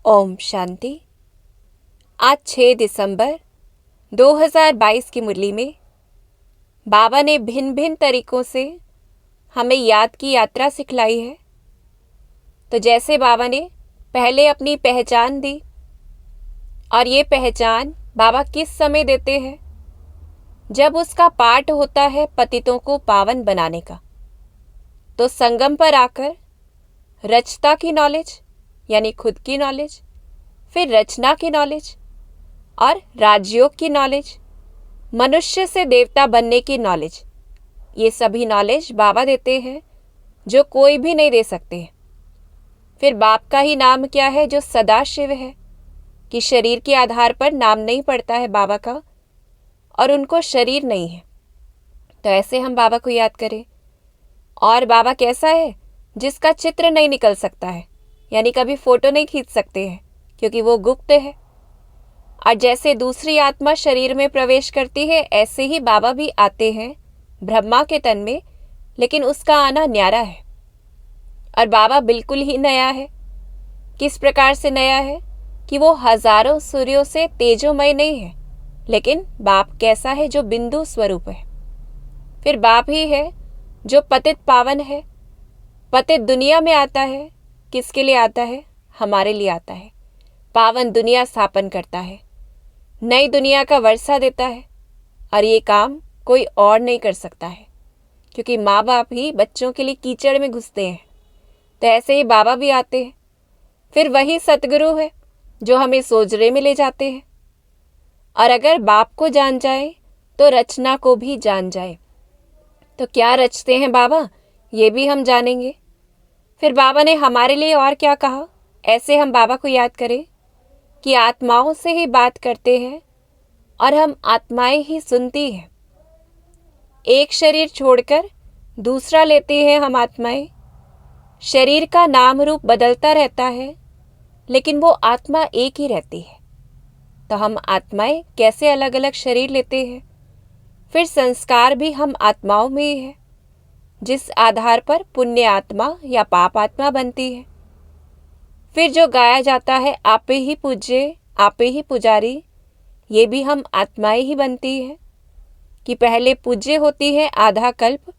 ओम शांति। आज 6 दिसंबर 2022 की मुरली में बाबा ने भिन्न भिन्न तरीकों से हमें याद की यात्रा सिखलाई है। तो जैसे बाबा ने पहले अपनी पहचान दी, और ये पहचान बाबा किस समय देते हैं? जब उसका पाठ होता है पतितों को पावन बनाने का। तो संगम पर आकर रचता की नॉलेज यानी खुद की नॉलेज, फिर रचना की नॉलेज और राजयोग की नॉलेज, मनुष्य से देवता बनने की नॉलेज, ये सभी नॉलेज बाबा देते हैं जो कोई भी नहीं दे सकते हैं। फिर बाप का ही नाम क्या है जो सदा शिव है, कि शरीर के आधार पर नाम नहीं पड़ता है बाबा का, और उनको शरीर नहीं है। तो ऐसे हम बाबा को याद करें। और बाबा कैसा है? जिसका चित्र नहीं निकल सकता है, यानी कभी फोटो नहीं खींच सकते हैं, क्योंकि वो गुप्त है। और जैसे दूसरी आत्मा शरीर में प्रवेश करती है, ऐसे ही बाबा भी आते हैं ब्रह्मा के तन में, लेकिन उसका आना न्यारा है। और बाबा बिल्कुल ही नया है। किस प्रकार से नया है? कि वो हजारों सूर्यों से तेजोमय नहीं है, लेकिन बाप कैसा है? जो बिंदु स्वरूप है। फिर बाप ही है जो पतित पावन है। पतित दुनिया में आता है। किसके लिए आता है? हमारे लिए आता है। पावन दुनिया स्थापन करता है, नई दुनिया का वर्षा देता है। और ये काम कोई और नहीं कर सकता है, क्योंकि माँ बाप ही बच्चों के लिए कीचड़ में घुसते हैं। तो ऐसे ही बाबा भी आते हैं। फिर वही सतगुरु है जो हमें सोजरे में ले जाते हैं। और अगर बाप को जान जाए तो रचना को भी जान जाए। तो क्या रचते हैं बाबा, ये भी हम जानेंगे। फिर बाबा ने हमारे लिए और क्या कहा? ऐसे हम बाबा को याद करें कि आत्माओं से ही बात करते हैं और हम आत्माएं ही सुनती हैं। एक शरीर छोड़कर दूसरा लेते हैं हम आत्माएं। शरीर का नाम रूप बदलता रहता है, लेकिन वो आत्मा एक ही रहती है। तो हम आत्माएं कैसे अलग अलग शरीर लेते हैं? फिर संस्कार भी हम आत्माओं में ही है, जिस आधार पर पुण्य आत्मा या पाप आत्मा बनती है। फिर जो गाया जाता है आपे ही पूज्य आपे ही पुजारी, ये भी हम आत्माएं ही बनती है। कि पहले पूज्य होती है आधा कल्प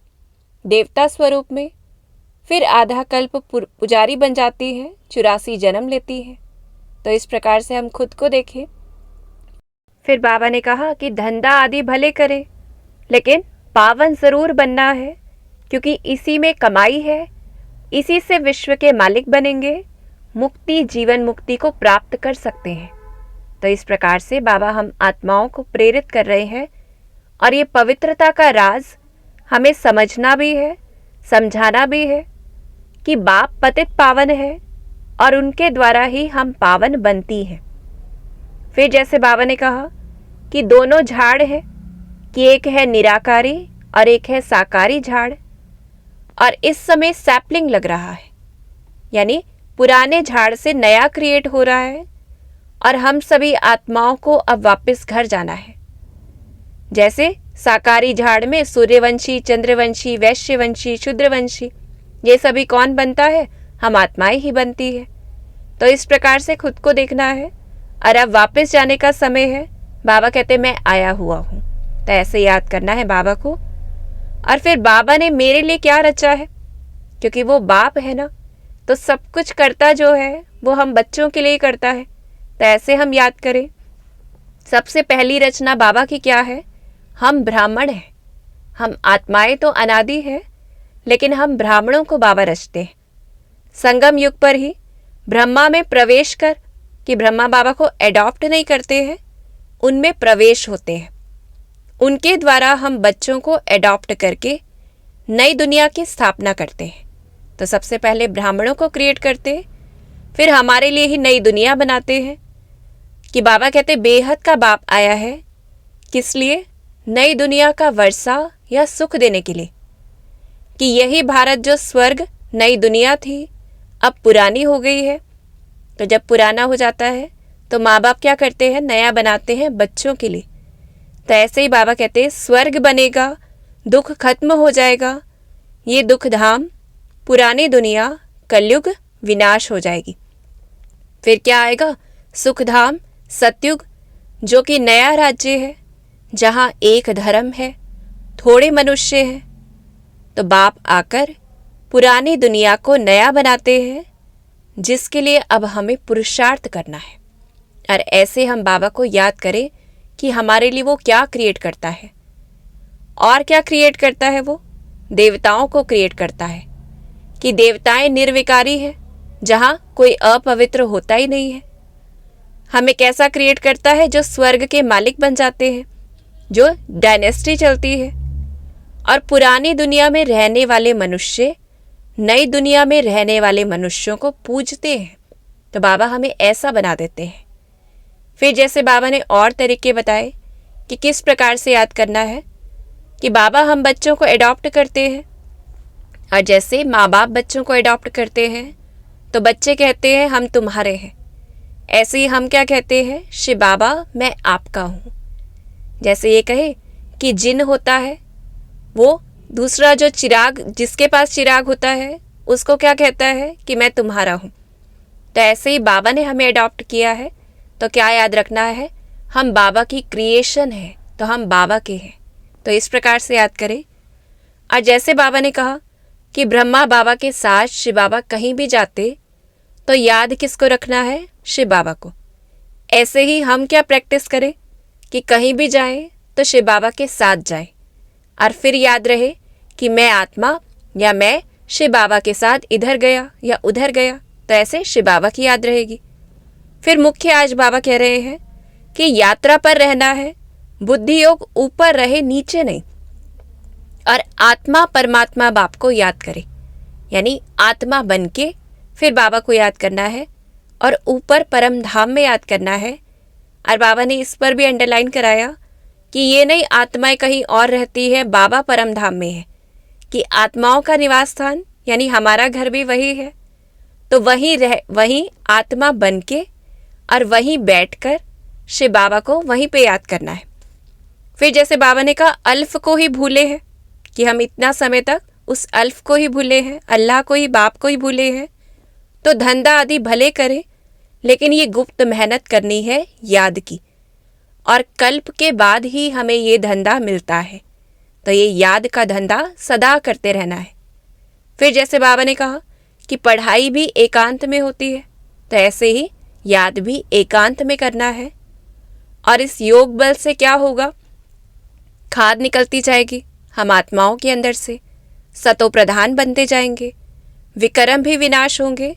देवता स्वरूप में, फिर आधा कल्प पुजारी बन जाती है, 84 जन्म लेती है। तो इस प्रकार से हम खुद को देखें। फिर बाबा ने कहा कि धंधा आदि भले करें, लेकिन पावन जरूर बनना है, क्योंकि इसी में कमाई है। इसी से विश्व के मालिक बनेंगे, मुक्ति जीवन मुक्ति को प्राप्त कर सकते हैं। तो इस प्रकार से बाबा हम आत्माओं को प्रेरित कर रहे हैं। और ये पवित्रता का राज हमें समझना भी है, समझाना भी है कि बाप पतित पावन है और उनके द्वारा ही हम पावन बनती हैं। फिर जैसे बाबा ने कहा कि दोनों झाड़ है, कि एक है निराकारी और एक है साकारी झाड़। और इस समय सैपलिंग लग रहा है, यानी पुराने झाड़ से नया क्रिएट हो रहा है। और हम सभी आत्माओं को अब वापस घर जाना है। जैसे साकारी झाड़ में सूर्यवंशी, चंद्रवंशी, वैश्यवंशी, शूद्रवंशी, ये सभी कौन बनता है? हम आत्माएं ही बनती है। तो इस प्रकार से खुद को देखना है। और अब वापस जाने का समय है। बाबा कहते मैं आया हुआ हूँ। तो ऐसे याद करना है बाबा को। और फिर बाबा ने मेरे लिए क्या रचा है? क्योंकि वो बाप है ना, तो सब कुछ करता जो है वो हम बच्चों के लिए ही करता है। तो ऐसे हम याद करें। सबसे पहली रचना बाबा की क्या है? हम ब्राह्मण हैं। हम आत्माएं तो अनादि है, लेकिन हम ब्राह्मणों को बाबा रचते हैं। संगम युग पर ही ब्रह्मा में प्रवेश कर, कि ब्रह्मा बाबा को एडॉप्ट नहीं करते हैं, उनमें प्रवेश होते हैं। उनके द्वारा हम बच्चों को एडॉप्ट करके नई दुनिया की स्थापना करते हैं। तो सबसे पहले ब्राह्मणों को क्रिएट करते हैं, फिर हमारे लिए ही नई दुनिया बनाते हैं। कि बाबा कहते बेहद का बाप आया है, किस लिए? नई दुनिया का वर्षा या सुख देने के लिए। कि यही भारत जो स्वर्ग नई दुनिया थी, अब पुरानी हो गई है। तो जब पुराना हो जाता है तो माँ बाप क्या करते हैं? नया बनाते हैं बच्चों के लिए। तो ऐसे ही बाबा कहते हैं स्वर्ग बनेगा, दुख खत्म हो जाएगा। ये दुख धाम पुरानी दुनिया कलयुग विनाश हो जाएगी। फिर क्या आएगा? सुखधाम, सतयुग, जो कि नया राज्य है, जहां एक धर्म है, थोड़े मनुष्य हैं। तो बाप आकर पुरानी दुनिया को नया बनाते हैं, जिसके लिए अब हमें पुरुषार्थ करना है। और ऐसे हम बाबा को याद करें कि हमारे लिए वो क्या क्रिएट करता है। और क्या क्रिएट करता है? वो देवताओं को क्रिएट करता है कि देवताएं निर्विकारी है, जहां कोई अपवित्र होता ही नहीं है। हमें कैसा क्रिएट करता है? जो स्वर्ग के मालिक बन जाते हैं, जो डायनेस्टी चलती है। और पुरानी दुनिया में रहने वाले मनुष्य नई दुनिया में रहने वाले मनुष्यों को पूजते हैं। तो बाबा हमें ऐसा बना देते हैं। फिर जैसे बाबा ने और तरीके बताए कि किस प्रकार से याद करना है, कि बाबा हम बच्चों को एडॉप्ट करते हैं, और जैसे माँ बाप बच्चों को एडॉप्ट करते हैं तो बच्चे कहते हैं हम तुम्हारे हैं। ऐसे ही हम क्या कहते हैं? शिव बाबा मैं आपका हूँ। जैसे ये कहे कि जिन होता है, वो दूसरा जो चिराग, जिसके पास चिराग होता है, उसको क्या कहता है? कि मैं तुम्हारा हूँ। तो ऐसे ही बाबा ने हमें अडॉप्ट किया है। तो क्या याद रखना है? हम बाबा की क्रिएशन है, तो हम बाबा के हैं। तो इस प्रकार से याद करें। और जैसे बाबा ने कहा कि ब्रह्मा बाबा के साथ शिव बाबा कहीं भी जाते, तो याद किसको रखना है? शिव बाबा को। ऐसे ही हम क्या प्रैक्टिस करें कि कहीं भी जाएं तो शिव बाबा के साथ जाएं, और फिर याद रहे कि मैं आत्मा या मैं शिव बाबा के साथ इधर गया या उधर गया, तो ऐसे शिव बाबा की याद रहेगी। फिर मुख्य आज बाबा कह रहे हैं कि यात्रा पर रहना है, बुद्धि योग ऊपर रहे नीचे नहीं। और आत्मा परमात्मा बाप को याद करे, यानी आत्मा बन के फिर बाबा को याद करना है, और ऊपर परम धाम में याद करना है। और बाबा ने इस पर भी अंडरलाइन कराया कि ये नहीं आत्माएं कहीं और रहती है, बाबा परम धाम में है, कि आत्माओं का निवास स्थान यानी हमारा घर भी वही है। तो वहीं आत्मा बन के और वहीं बैठकर शिव बाबा को वहीं पे याद करना है। फिर जैसे बाबा ने कहा अल्फ को ही भूले हैं, कि हम इतना समय तक उस अल्फ को ही भूले हैं, अल्लाह को ही, बाप को ही भूले हैं। तो धंधा आदि भले करें, लेकिन ये गुप्त मेहनत करनी है याद की, और कल्प के बाद ही हमें ये धंधा मिलता है। तो ये याद का धंधा सदा करते रहना है। फिर जैसे बाबा ने कहा कि पढ़ाई भी एकांत में होती है, तो ऐसे ही याद भी एकांत में करना है। और इस योग बल से क्या होगा? खाद निकलती जाएगी हम आत्माओं के अंदर से, सतो प्रधान बनते जाएंगे, विकर्म भी विनाश होंगे,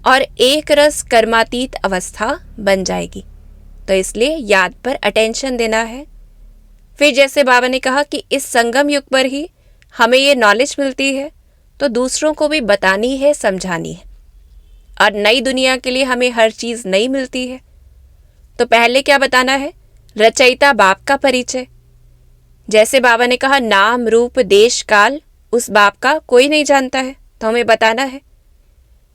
और एक रस कर्मातीत अवस्था बन जाएगी। तो इसलिए याद पर अटेंशन देना है। फिर जैसे बाबा ने कहा कि इस संगम युग पर ही हमें ये नॉलेज मिलती है, तो दूसरों को भी बतानी है, समझानी है। और नई दुनिया के लिए हमें हर चीज़ नई मिलती है। तो पहले क्या बताना है? रचयिता बाप का परिचय। जैसे बाबा ने कहा नाम रूप देश काल उस बाप का कोई नहीं जानता है, तो हमें बताना है।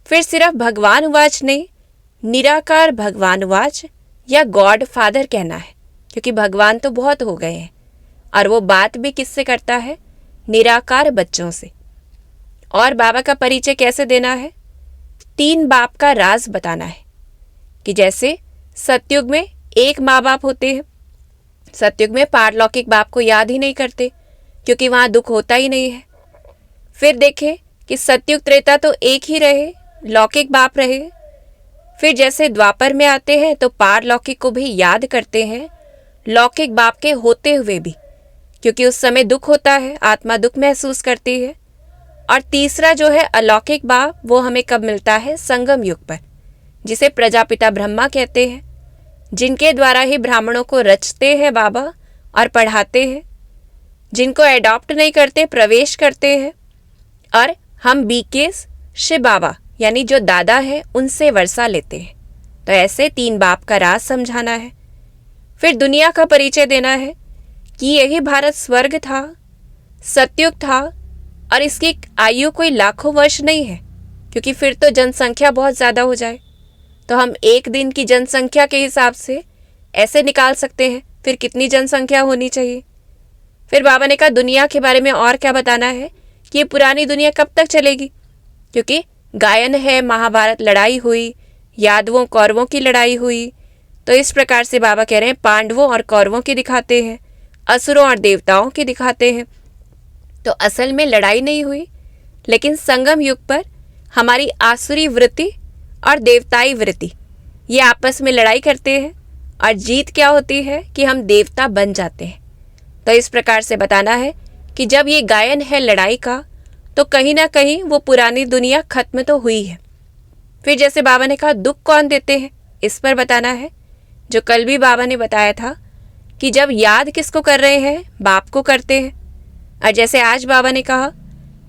फिर सिर्फ भगवान उवाच नहीं, निराकार भगवान उवाच या गॉड फादर कहना है, क्योंकि भगवान तो बहुत हो गए हैं, और वो बात भी किससे करता है? निराकार बच्चों से। और बाबा का परिचय कैसे देना है? 3 बाप का राज बताना है, कि जैसे सतयुग में एक माँ बाप होते हैं। सतयुग में पारलौकिक बाप को याद ही नहीं करते, क्योंकि वहाँ दुख होता ही नहीं है। फिर देखें कि सतयुग त्रेता तो एक ही रहे, लौकिक बाप रहे। फिर जैसे द्वापर में आते हैं तो पारलौकिक को भी याद करते हैं, लौकिक बाप के होते हुए भी, क्योंकि उस समय दुख होता है, आत्मा दुख महसूस करती है। और तीसरा जो है अलौकिक बाप, वो हमें कब मिलता है? संगम युग पर, जिसे प्रजापिता ब्रह्मा कहते हैं, जिनके द्वारा ही ब्राह्मणों को रचते हैं बाबा और पढ़ाते हैं, जिनको एडॉप्ट नहीं करते, प्रवेश करते हैं। और हम बीकेस शिव बाबा यानी जो दादा है उनसे वर्षा लेते हैं। तो ऐसे 3 बाप का राज समझाना है। फिर दुनिया का परिचय देना है कि यही भारत स्वर्ग था, सतयुग था, और इसकी आयु कोई लाखों वर्ष नहीं है, क्योंकि फिर तो जनसंख्या बहुत ज़्यादा हो जाए। तो हम एक दिन की जनसंख्या के हिसाब से ऐसे निकाल सकते हैं फिर कितनी जनसंख्या होनी चाहिए। फिर बाबा ने कहा दुनिया के बारे में और क्या बताना है, कि ये पुरानी दुनिया कब तक चलेगी, क्योंकि गायन है, महाभारत लड़ाई हुई, यादवों कौरवों की लड़ाई हुई। तो इस प्रकार से बाबा कह रहे हैं पांडवों और कौरवों की दिखाते हैं, असुरों और देवताओं की दिखाते हैं। तो असल में लड़ाई नहीं हुई, लेकिन संगम युग पर हमारी आसुरी वृत्ति और देवताई वृत्ति ये आपस में लड़ाई करते हैं, और जीत क्या होती है कि हम देवता बन जाते हैं। तो इस प्रकार से बताना है कि जब ये गायन है लड़ाई का, तो कहीं ना कहीं वो पुरानी दुनिया खत्म तो हुई है। फिर जैसे बाबा ने कहा दुख कौन देते हैं, इस पर बताना है, जो कल भी बाबा ने बताया था कि जब याद किसको कर रहे हैं, बाप को करते हैं। और जैसे आज बाबा ने कहा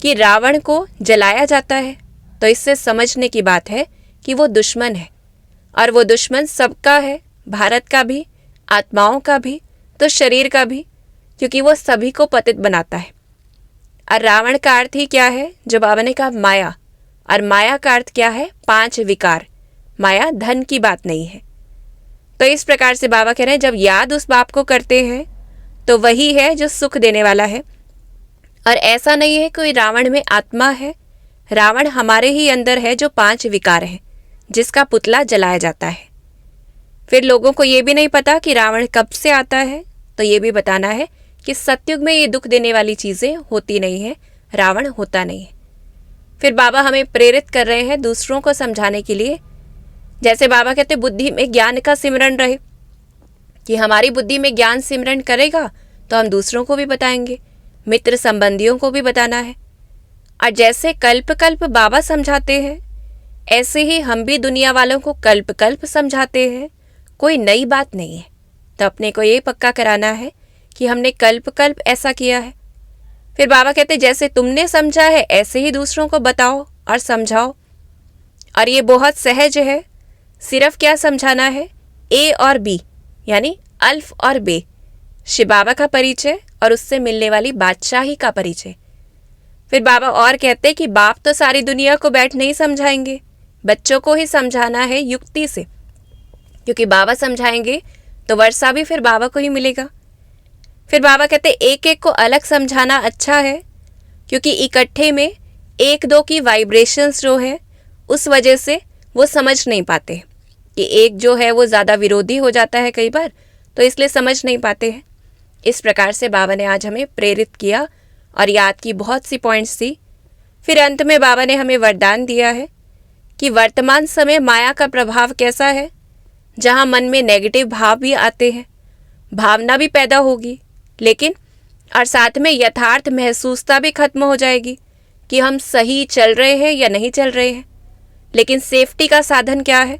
कि रावण को जलाया जाता है, तो इससे समझने की बात है कि वो दुश्मन है, और वो दुश्मन सबका है, भारत का भी, आत्माओं का भी, तो शरीर का भी, क्योंकि वो सभी को पतित बनाता है। और रावण का अर्थ ही क्या है, जो बाबा ने कहा माया, और माया का अर्थ क्या है, 5 विकार। माया धन की बात नहीं है। तो इस प्रकार से बाबा कह रहे हैं जब याद उस बाप को करते हैं तो वही है जो सुख देने वाला है। और ऐसा नहीं है कोई रावण में आत्मा है, रावण हमारे ही अंदर है जो 5 विकार हैं, जिसका पुतला जलाया जाता है। फिर लोगों को ये भी नहीं पता कि रावण कब से आता है, तो ये भी बताना है कि सतयुग में ये दुख देने वाली चीज़ें होती नहीं है, रावण होता नहीं है। फिर बाबा हमें प्रेरित कर रहे हैं दूसरों को समझाने के लिए। जैसे बाबा कहते बुद्धि में ज्ञान का सिमरन रहे, कि हमारी बुद्धि में ज्ञान सिमरन करेगा तो हम दूसरों को भी बताएंगे, मित्र संबंधियों को भी बताना है। और जैसे कल्प कल्प बाबा समझाते हैं, ऐसे ही हम भी दुनिया वालों को कल्प कल्प समझाते हैं। कोई नई बात नहीं है। तो अपने को ये पक्का कराना है कि हमने कल्प कल्प ऐसा किया है। फिर बाबा कहते जैसे तुमने समझा है ऐसे ही दूसरों को बताओ और समझाओ। और ये बहुत सहज है। सिर्फ क्या समझाना है, ए और बी, यानी अल्फ और बे, शिव बाबा का परिचय और उससे मिलने वाली बादशाही का परिचय। फिर बाबा और कहते कि बाप तो सारी दुनिया को बैठ नहीं समझाएंगे, बच्चों को ही समझाना है युक्ति से, क्योंकि बाबा समझाएंगे तो वर्षा भी फिर बाबा को ही मिलेगा। फिर बाबा कहते एक एक को अलग समझाना अच्छा है, क्योंकि इकट्ठे में 1-2 की वाइब्रेशंस जो है उस वजह से वो समझ नहीं पाते, कि एक जो है वो ज़्यादा विरोधी हो जाता है कई बार, तो इसलिए समझ नहीं पाते हैं। इस प्रकार से बाबा ने आज हमें प्रेरित किया और याद की बहुत सी पॉइंट्स दी। फिर अंत में बाबा ने हमें वरदान दिया है कि वर्तमान समय माया का प्रभाव कैसा है, जहाँ मन में नेगेटिव भाव भी आते हैं, भावना भी पैदा होगी, लेकिन और साथ में यथार्थ महसूसता भी खत्म हो जाएगी कि हम सही चल रहे हैं या नहीं चल रहे हैं। लेकिन सेफ्टी का साधन क्या है,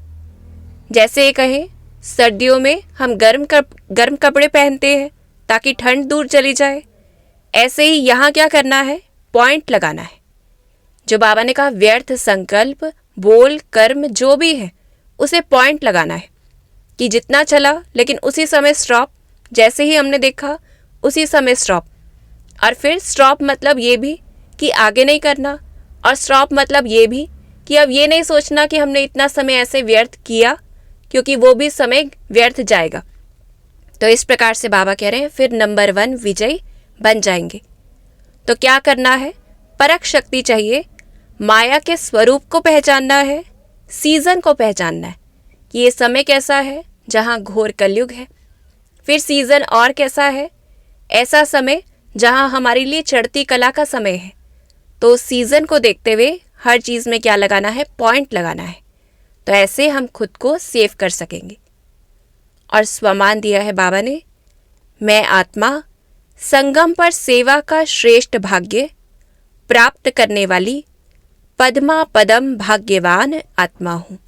जैसे कहें सर्दियों में हम गर्म कपड़े पहनते हैं ताकि ठंड दूर चली जाए, ऐसे ही यहाँ क्या करना है, पॉइंट लगाना है। जो बाबा ने कहा व्यर्थ संकल्प, बोल, कर्म जो भी है उसे पॉइंट लगाना है, कि जितना चला लेकिन उसी समय स्टॉप, जैसे ही हमने देखा उसी समय स्टॉप। और फिर स्टॉप मतलब ये भी कि आगे नहीं करना, और स्टॉप मतलब ये भी कि अब ये नहीं सोचना कि हमने इतना समय ऐसे व्यर्थ किया, क्योंकि वो भी समय व्यर्थ जाएगा। तो इस प्रकार से बाबा कह रहे हैं फिर नंबर 1 विजयी बन जाएंगे। तो क्या करना है, परख शक्ति चाहिए, माया के स्वरूप को पहचानना है, सीजन को पहचानना है कि ये समय कैसा है जहाँ घोर कलयुग है। फिर सीजन और कैसा है, ऐसा समय जहाँ हमारे लिए चढ़ती कला का समय है। तो सीजन को देखते हुए हर चीज़ में क्या लगाना है, पॉइंट लगाना है। तो ऐसे हम खुद को सेव कर सकेंगे। और स्वमान दिया है बाबा ने, मैं आत्मा संगम पर सेवा का श्रेष्ठ भाग्य प्राप्त करने वाली पद्मा पदम भाग्यवान आत्मा हूँ।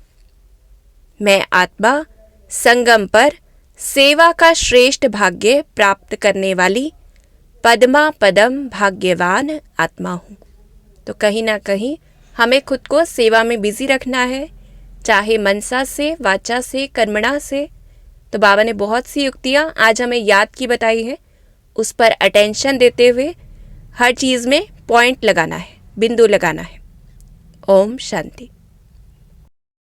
मैं आत्मा संगम पर सेवा का श्रेष्ठ भाग्य प्राप्त करने वाली पद्मा पदम भाग्यवान आत्मा हूँ। तो कहीं ना कहीं हमें खुद को सेवा में बिजी रखना है, चाहे मनसा से, वाचा से, कर्मणा से। तो बाबा ने बहुत सी युक्तियाँ आज हमें याद की बताई है, उस पर अटेंशन देते हुए हर चीज़ में पॉइंट लगाना है, बिंदु लगाना है। ओम शांति।